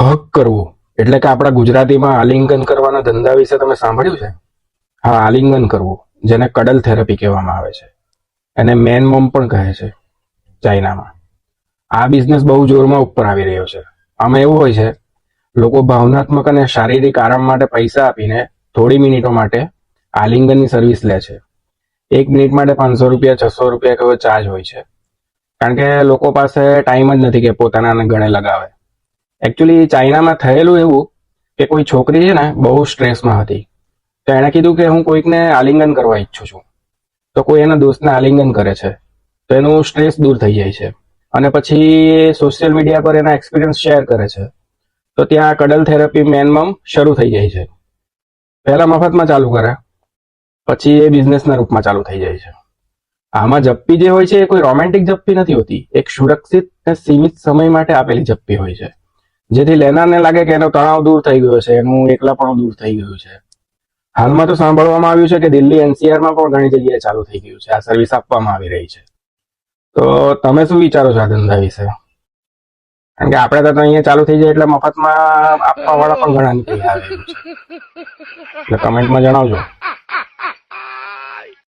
હક કરવું એટલે કે આપણા ગુજરાતીમાં આલિંગન કરવાના ધંધા વિશે તમે સાંભળ્યું છે? હા, આલિંગન કરવું, જેને કડલ થેરપી કહેવામાં આવે છે, અને મેન મોમ પણ કહે છે ચાઇનામાં. આ બિઝનેસ બહુ જોરમાં ઉપર આવી રહ્યો છે. આમાં એવું હોય છે, લોકો ભાવનાત્મક અને શારીરિક આરામ માટે પૈસા આપીને થોડી મિનિટો માટે આલિંગનની સર્વિસ લે છે. 1 મિનિટ માટે 500 રૂપિયા, 600 રૂપિયા કેવો ચાર્જ હોય છે, કારણ કે લોકો પાસે ટાઈમ જ નથી કે પોતાના ગળે લગાવે. એકચ્યુઅલી ચાઇનામાં થયેલું એવું કે કોઈ છોકરી છે ને બહુ સ્ટ્રેસમાં હતી, તો એણે કીધું કે હું કોઈકને આલિંગન કરવા ઈચ્છું છું. તો કોઈ એના દોસ્તને આલિંગન કરે છે, તો એનું સ્ટ્રેસ દૂર થઈ જાય છે, અને પછી સોશિયલ મીડિયા પર એના એક્સપિરિયન્સ શેર કરે છે. તો ત્યાં કડલ થેરપી મેનમમ શરૂ થઈ જાય છે. પહેલા મફતમાં ચાલુ કરે, પછી એ બિઝનેસના રૂપમાં ચાલુ થઈ જાય છે. આમાં જપ્પી જે હોય છે એ કોઈ રોમેન્ટિક જપ્પી નથી હોતી, એક સુરક્ષિત અને સીમિત સમય માટે આપેલી જપ્પી હોય છે, જેથી લેનારને લાગે કે એનો તણાવ દૂર થઈ ગયો છે, એનું એકલાપણું દૂર થઈ ગયું છે. હાલમાં તો સાંભળવામાં આવ્યું છે કે દિલ્હી એનસીઆરમાં પણ ઘણી જગ્યાએ ચાલુ થઈ ગયું છે, આ સર્વિસ આપવામાં આવી રહી છે. તો તમે શું વિચારો છો આ ધંધા વિશે? કારણ કે આપણે તો અહીંયા ચાલુ થઈ જાય એટલે મફતમાં આપવા વાળા પણ ઘણા નીકળી આવે એવું છે, એટલે કમેન્ટમાં જણાવજો.